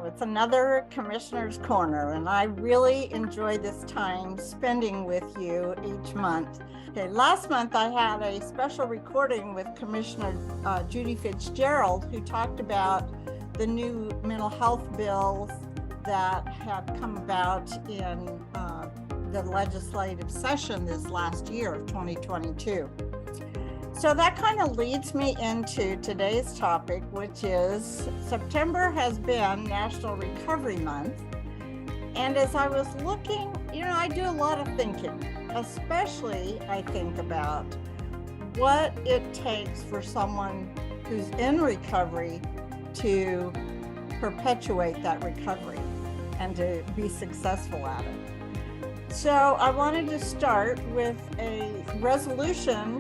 It's another Commissioner's Corner, and I really enjoy this time spending with you each month. Okay, last month I had a special recording with Commissioner Judy Fitzgerald, who talked about the new mental health bills that have come about in the legislative session this last year of 2022. So that kind of leads me into today's topic, which is September has been National Recovery Month. And as I was looking, I do a lot of thinking, especially I think about what it takes for someone who's in recovery to perpetuate that recovery and to be successful at it. So I wanted to start with a resolution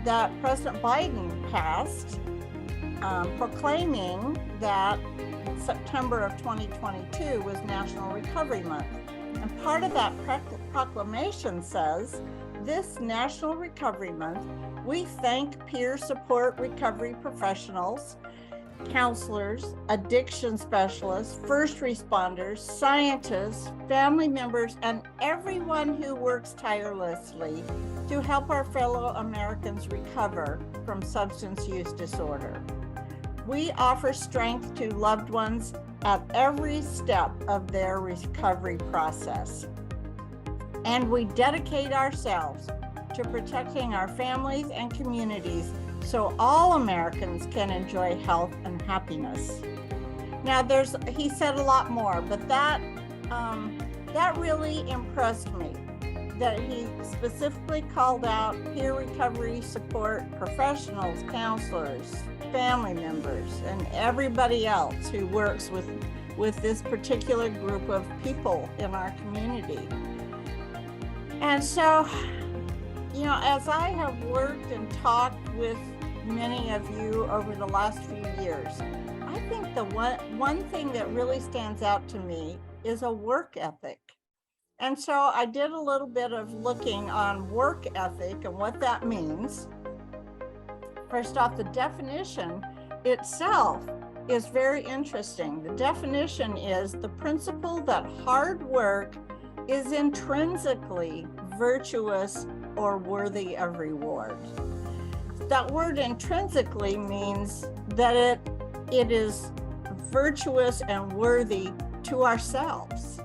that President Biden passed proclaiming that September of 2022 was National Recovery Month. And part of that proclamation says, this National Recovery Month, we thank peer support recovery professionals, counselors, addiction specialists, first responders, scientists, family members, and everyone who works tirelessly to help our fellow Americans recover from substance use disorder. We offer strength to loved ones at every step of their recovery process. And we dedicate ourselves to protecting our families and communities so all Americans can enjoy health and happiness. Now he said a lot more, but that really impressed me, that he specifically called out peer recovery support professionals, counselors, family members, and everybody else who works with this particular group of people in our community. And so, as I have worked and talked with many of you over the last few years, I think the one thing that really stands out to me is a work ethic. And so I did a little bit of looking on work ethic and what that means. First off, the definition itself is very interesting. The definition is the principle that hard work is intrinsically virtuous or worthy of reward. That word intrinsically means that it is virtuous and worthy to ourselves,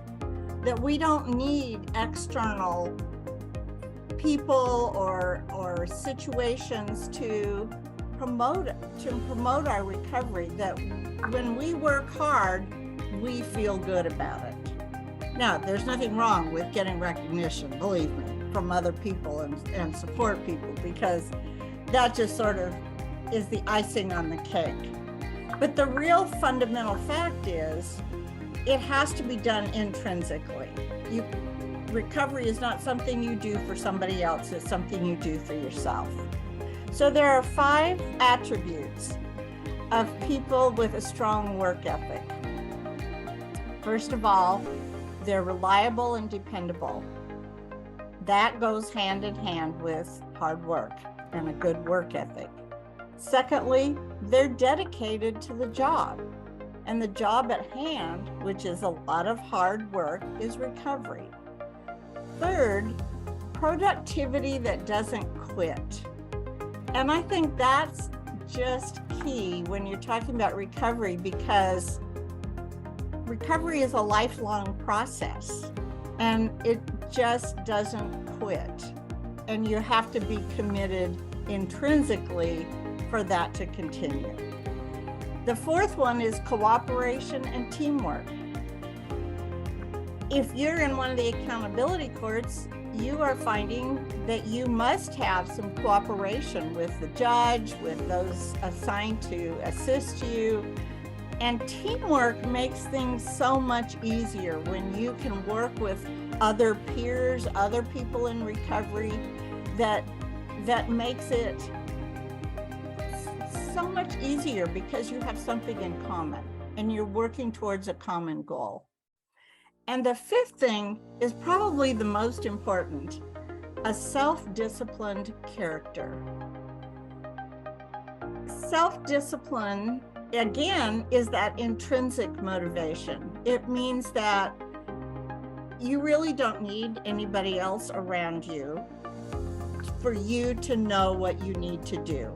that we don't need external people or situations to promote our recovery, that when we work hard, we feel good about it. Now, there's nothing wrong with getting recognition, believe me, from other people and support people, because that just sort of is the icing on the cake. But the real fundamental fact is it has to be done intrinsically. Recovery is not something you do for somebody else, it's something you do for yourself. So there are 5 attributes of people with a strong work ethic. First of all, they're reliable and dependable. That goes hand in hand with hard work and a good work ethic. Secondly, they're dedicated to the job. And the job at hand, which is a lot of hard work, is recovery. Third, productivity that doesn't quit. And I think that's just key when you're talking about recovery, because recovery is a lifelong process and it just doesn't quit. And you have to be committed intrinsically for that to continue. The fourth one is cooperation and teamwork. If you're in one of the accountability courts, you are finding that you must have some cooperation with the judge, with those assigned to assist you. And teamwork makes things so much easier when you can work with other peers, other people in recovery, that makes it so much easier because you have something in common and you're working towards a common goal. And the fifth thing is probably the most important, a self-disciplined character. Self-discipline again, is that intrinsic motivation. It means that you really don't need anybody else around you for you to know what you need to do.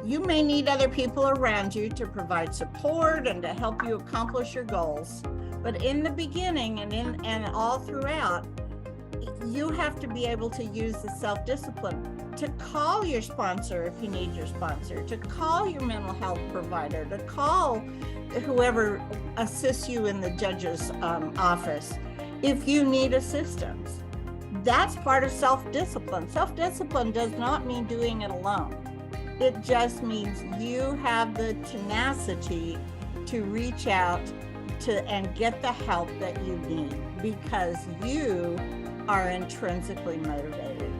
You may need other people around you to provide support and to help you accomplish your goals. But in the beginning and all throughout, you have to be able to use the self-discipline to call your sponsor if you need your sponsor, to call your mental health provider, to call whoever assists you in the judge's office if you need assistance. That's part of self-discipline. Self-discipline does not mean doing it alone. It just means you have the tenacity to reach out to and get the help that you need because you are intrinsically motivated.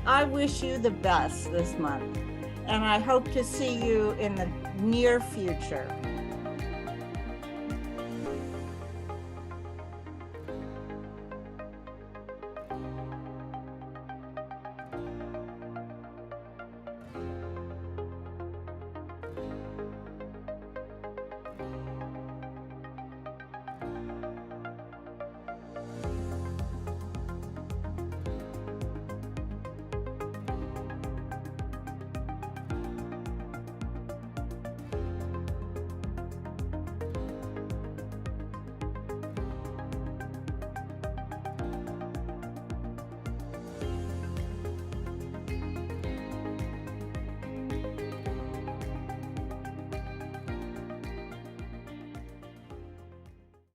I wish you the best this month, and I hope to see you in the near future.